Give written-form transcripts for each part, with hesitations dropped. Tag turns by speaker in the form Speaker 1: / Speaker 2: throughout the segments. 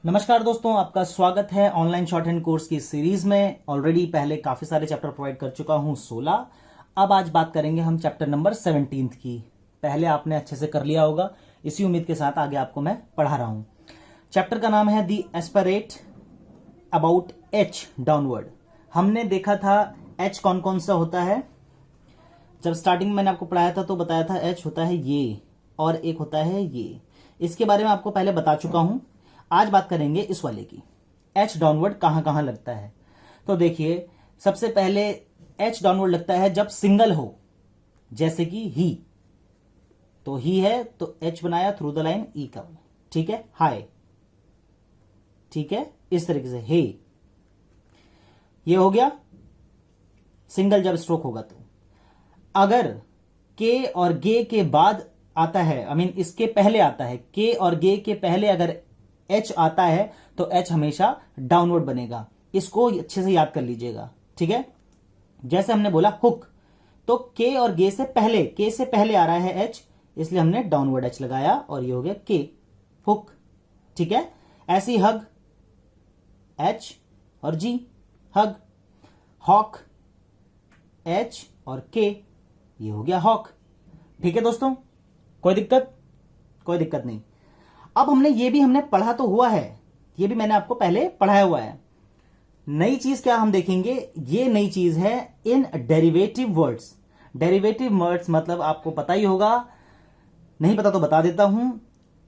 Speaker 1: नमस्कार दोस्तों, आपका स्वागत है ऑनलाइन शॉर्ट हैंड कोर्स की सीरीज में। ऑलरेडी पहले काफी सारे चैप्टर प्रोवाइड कर चुका हूं 16। अब आज बात करेंगे हम चैप्टर नंबर 17 की। पहले आपने अच्छे से कर लिया होगा, इसी उम्मीद के साथ आगे आपको मैं पढ़ा रहा हूं। चैप्टर का नाम है दी एस्परेट अबाउट एच डाउनवर्ड। हमने देखा था एच कौन कौन सा होता है। जब स्टार्टिंग में मैंने आपको पढ़ाया था तो बताया था एच होता है ये और एक होता है ये। इसके बारे में आपको पहले बता चुका हूं। आज बात करेंगे इस वाले की, एच डाउनवर्ड कहां कहां लगता है। तो देखिए, सबसे पहले एच डाउनवर्ड लगता है जब सिंगल हो, जैसे कि ही। तो ही है तो एच बनाया थ्रू द लाइन ई का, ठीक है। हाय, ठीक है, इस तरीके से हे, ये हो गया सिंगल जब स्ट्रोक होगा। तो अगर के और गे के बाद आता है, आई मीन इसके पहले आता है, के और गे के पहले अगर एच आता है तो एच हमेशा डाउनवर्ड बनेगा। इसको अच्छे से याद कर लीजिएगा, ठीक है। जैसे हमने बोला हुक, तो के और गे से पहले, के से पहले आ रहा है एच, इसलिए हमने डाउनवर्ड एच लगाया और ये हो गया के, हुक, ठीक है। ऐसी हग, एच और जी, हग। हॉक, एच और के, ये हो गया हॉक, ठीक है दोस्तों। कोई दिक्कत? कोई दिक्कत नहीं। अब हमने पढ़ा तो हुआ है, ये भी मैंने आपको पहले पढ़ाया हुआ है। नई चीज क्या हम देखेंगे, ये नई चीज है इन डेरिवेटिव वर्ड्स। डेरिवेटिव वर्ड्स मतलब आपको पता ही होगा, नहीं पता तो बता देता हूं।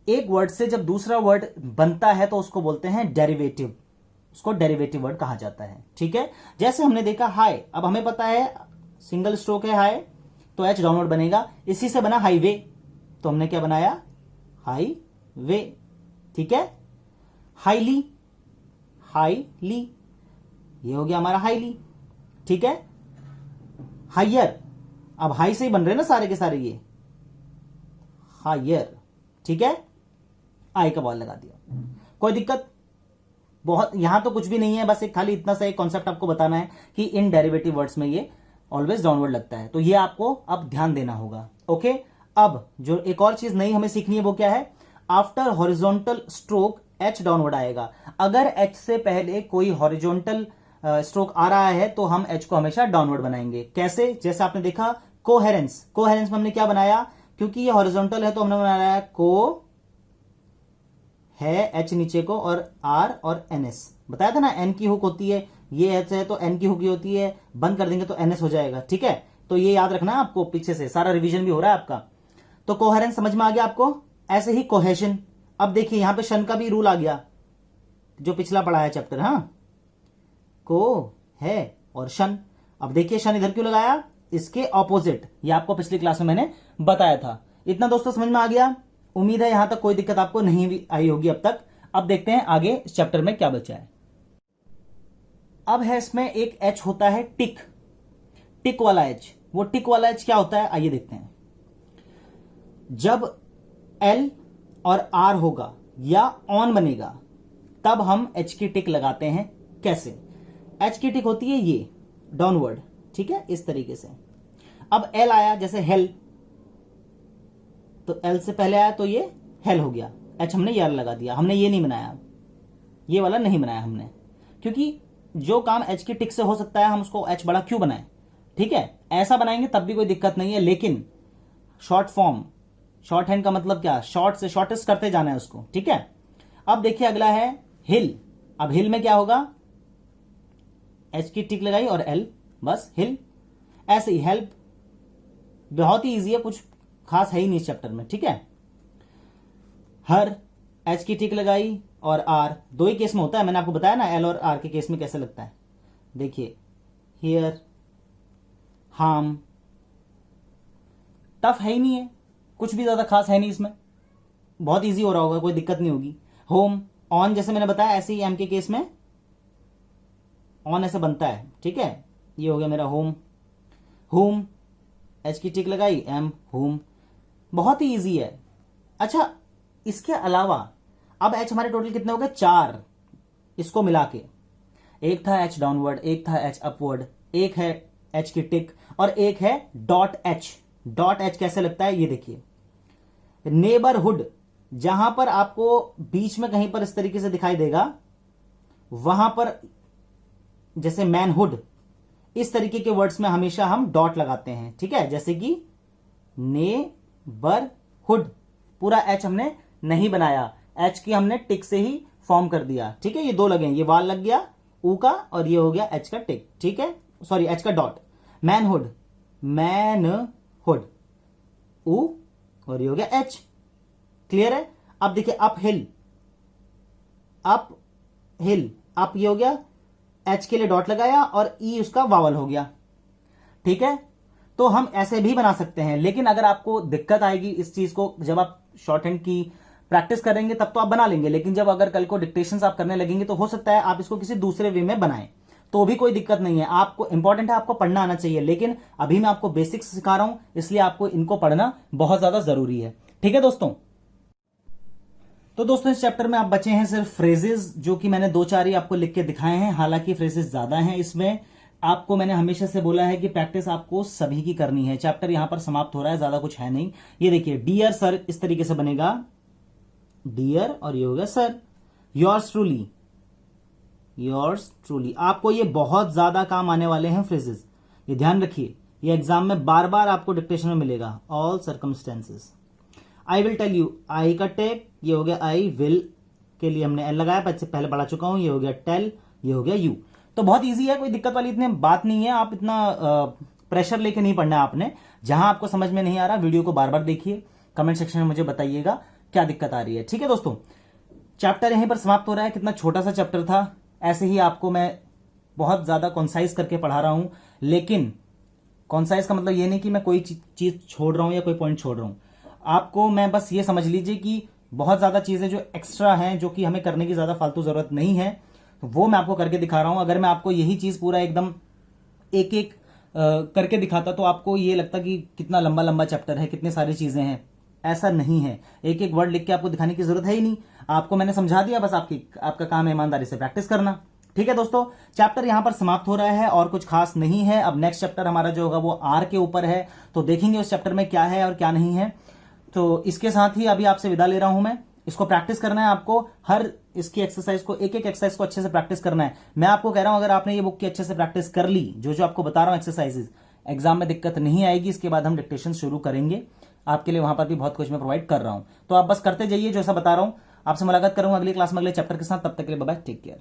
Speaker 1: एक वर्ड से जब दूसरा वर्ड बनता है तो उसको बोलते हैं डेरिवेटिव, उसको डेरिवेटिव वर्ड कहा जाता है, ठीक है। जैसे हमने देखा हाई, अब हमें पता है सिंगल स्ट्रोक है हाई, तो एच डाउनवर्ड बनेगा। इसी से बना हाईवे, तो हमने क्या बनाया, हाई वे, ठीक है। हाईली, हाईली, ये हो गया हमारा हाईली, ठीक है। हायर, अब हाई से ही बन रहे हैं ना सारे के सारे, ये हायर, ठीक है। आई का बॉल लगा दिया, कोई दिक्कत? बहुत, यहां तो कुछ भी नहीं है, बस एक खाली इतना सा एक कॉन्सेप्ट आपको बताना है कि इन डेरिवेटिव वर्ड्स में ये ऑलवेज डाउनवर्ड लगता है, तो ये आपको अब ध्यान देना होगा, ओके। अब जो एक और चीज नई हमें सीखनी है वो क्या है, after horizontal stroke H downward आएगा। अगर एच से पहले कोई हॉरिजॉन्टल स्ट्रोक आ रहा है तो हम एच को हमेशा डाउनवर्ड बनाएंगे। कैसे? जैसे आपने देखा कोहेरेंस, कोहेरेंस में हमने क्या बनाया, क्योंकि ये हॉरिजॉन्टल है तो हमने बनाया को है एच नीचे को और आर और एनएस। बताया था ना, एन की हुक होती है, ये एच है तो एन की हुक ही होती है, बंद कर देंगे तो एनएस हो जाएगा, ठीक है। तो ये याद रखना आपको, पीछे से सारा रिवीजन भी हो रहा है आपका। तो कोहेरेंस समझ में आ गया आपको। ऐसे ही कोहेशन, अब देखिए यहां पे शन का भी रूल आ गया, जो पिछला पढ़ा है चैप्टर, हाँ, को है और शन। अब देखिए शन इधर क्यों लगाया, इसके ऑपोजिट, ये आपको पिछली क्लास में मैंने बताया था। इतना दोस्तों समझ में आ गया? उम्मीद है यहां तक कोई दिक्कत आपको नहीं भी आई होगी अब तक। अब देखते हैं आगे इस चैप्टर में क्या बचा है। अब है इसमें एक एच होता है टिक, टिक वाला एच। वो टिक वाला एच क्या होता है, आइए देखते हैं। जब एल और आर होगा या ऑन बनेगा तब हम एच की टिक लगाते हैं। कैसे? एच की टिक होती है ये डाउनवर्ड, ठीक है, इस तरीके से। अब एल आया, जैसे हेल, तो एल से पहले आया तो ये हेल हो गया, एच हमने ये लगा दिया। हमने ये नहीं बनाया, ये वाला नहीं बनाया हमने, क्योंकि जो काम एच की टिक से हो सकता है हम उसको एच बड़ा क्यों बनाए, ठीक है। ऐसा बनाएंगे तब भी कोई दिक्कत नहीं है, लेकिन शॉर्ट फॉर्म, शॉर्ट हैंड का मतलब क्या, शॉर्ट से शॉर्टेस्ट करते जाना है उसको, ठीक है। अब देखिए अगला है हिल। अब हिल में क्या होगा, एच की टिक लगाई और एल, बस हिल। ऐसे ही हेल्प, बहुत ही इजी है, कुछ खास है ही नहीं इस चैप्टर में, ठीक है। हर, एच की टिक लगाई और आर, दो ही केस में होता है, मैंने आपको बताया ना एल और आर के केस में कैसे लगता है। देखिए हियर, हार्म, टफ है ही नहीं है, कुछ भी ज्यादा खास है नहीं इसमें, बहुत इजी हो रहा होगा, कोई दिक्कत नहीं होगी। होम, ऑन, जैसे मैंने बताया ऐसे ही एम के केस में ऑन ऐसे बनता है, ठीक है। ये हो गया मेरा होम। होम, एच की टिक लगाई, एम, होम, बहुत ही इजी है। अच्छा, इसके अलावा अब एच हमारे टोटल कितने हो गए, 4, इसको मिला के। एक था एच डाउनवर्ड, एक था एच अपवर्ड, एक है एच की टिक और एक है डॉट एच। डॉट एच कैसे लगता है ये देखिए, नेबरहुड, जहां पर आपको बीच में कहीं पर इस तरीके से दिखाई देगा, वहां पर जैसे मैनहुड, इस तरीके के वर्ड्स में हमेशा हम डॉट लगाते हैं, ठीक है। जैसे कि नेबरहुड, पूरा एच हमने नहीं बनाया, एच की हमने टिक से ही फॉर्म कर दिया, ठीक है। ये दो लगे, ये वाल लग गया ऊ का और ये हो गया एच का टिक, ठीक है, सॉरी एच का डॉट। मैनहुड, मैनहुड, ऊ और ये हो गया एच, क्लियर है। अब देखिए up hill, up hill, up ये हो गया, एच के लिए डॉट लगाया और ई उसका वावल हो गया, ठीक है। तो हम ऐसे भी बना सकते हैं, लेकिन अगर आपको दिक्कत आएगी इस चीज को, जब आप शॉर्ट हैंड की प्रैक्टिस करेंगे तब तो आप बना लेंगे, लेकिन जब अगर कल को डिक्टेशन आप करने लगेंगे तो हो सकता है आप इसको किसी दूसरे वे में बनाएं, तो भी कोई दिक्कत नहीं है। आपको इंपॉर्टेंट है आपको पढ़ना आना चाहिए, लेकिन अभी मैं आपको बेसिक्स सिखा रहा हूं, इसलिए आपको इनको पढ़ना बहुत ज्यादा जरूरी है, ठीक है दोस्तों। तो दोस्तों इस चैप्टर में आप बचे हैं सिर्फ फ्रेजेस, जो कि मैंने 2-4 ही आपको लिख के दिखाए हैं, हालांकि फ्रेजेस ज्यादा हैं इसमें। आपको मैंने हमेशा से बोला है कि प्रैक्टिस आपको सभी की करनी है। चैप्टर यहां पर समाप्त हो रहा है, ज्यादा कुछ है नहीं। ये देखिए डियर सर इस तरीके से बनेगा, डियर और ये हो गया sir. Yours truly, yours truly, आपको ये बहुत ज्यादा काम आने वाले हैं फ्रेजेस, ये ध्यान रखिए, ये एग्जाम में बार बार आपको डिक्टेशन में मिलेगा। All circumstances, I will tell you, I का टेक, ये हो गया आई विल के लिए हमने एल लगाया, पहले पढ़ा चुका हूं, ये हो गया टेल, ये हो गया यू। तो बहुत इजी है, कोई दिक्कत वाली इतनी बात नहीं है, आप इतना प्रेशर लेके नहीं पढ़ना है आपने। जहां आपको समझ में नहीं आ रहा वीडियो को बार बार देखिए, कमेंट सेक्शन में मुझे बताइएगा क्या दिक्कत आ रही है, ठीक है दोस्तों। चैप्टर यहीं पर समाप्त हो रहा है, कितना छोटा सा चैप्टर था। ऐसे ही आपको मैं बहुत ज्यादा कॉन्साइज करके पढ़ा रहा हूं, लेकिन कॉन्साइज का मतलब ये नहीं कि मैं कोई चीज छोड़ रहा हूं या कोई पॉइंट छोड़ रहा हूं। आपको मैं बस ये समझ लीजिए कि बहुत ज्यादा चीजें जो एक्स्ट्रा हैं, जो कि हमें करने की ज्यादा फालतू जरूरत नहीं है, वो मैं आपको करके दिखा रहा हूं। अगर मैं आपको यही चीज पूरा एकदम एक एक करके दिखाता तो आपको ये लगता कि कितना लंबा लंबा चैप्टर है, कितनी सारी चीजें हैं। ऐसा नहीं है, एक एक वर्ड लिख के आपको दिखाने की जरूरत है ही नहीं, आपको मैंने समझा दिया, बस आपका काम है ईमानदारी से प्रैक्टिस करना, ठीक है दोस्तों। चैप्टर यहां पर समाप्त हो रहा है और कुछ खास नहीं है। अब नेक्स्ट चैप्टर हमारा जो होगा वो आर के ऊपर है, तो देखेंगे उस चैप्टर में क्या है और क्या नहीं है। तो इसके साथ ही अभी आपसे विदा ले रहा हूं मैं। इसको प्रैक्टिस करना है आपको, हर इसकी एक्सरसाइज को, एक एक एक्सरसाइज को अच्छे से प्रैक्टिस करना है। मैं आपको कह रहा हूं अगर आपने ये बुक की अच्छे से प्रैक्टिस कर ली, जो जो आपको बता रहा हूं एक्सरसाइजेज, एग्जाम में दिक्कत नहीं आएगी। इसके बाद हम डिक्टेशन शुरू करेंगे, आपके लिए वहां पर भी बहुत कुछ मैं प्रोवाइड कर रहा हूं, तो आप बस करते जाइए जो ऐसा बता रहा हूं। आपसे मुलाकात करूंगा अगली क्लास में अगले चैप्टर के साथ, तब तक के लिए बाय बाय, टेक केयर।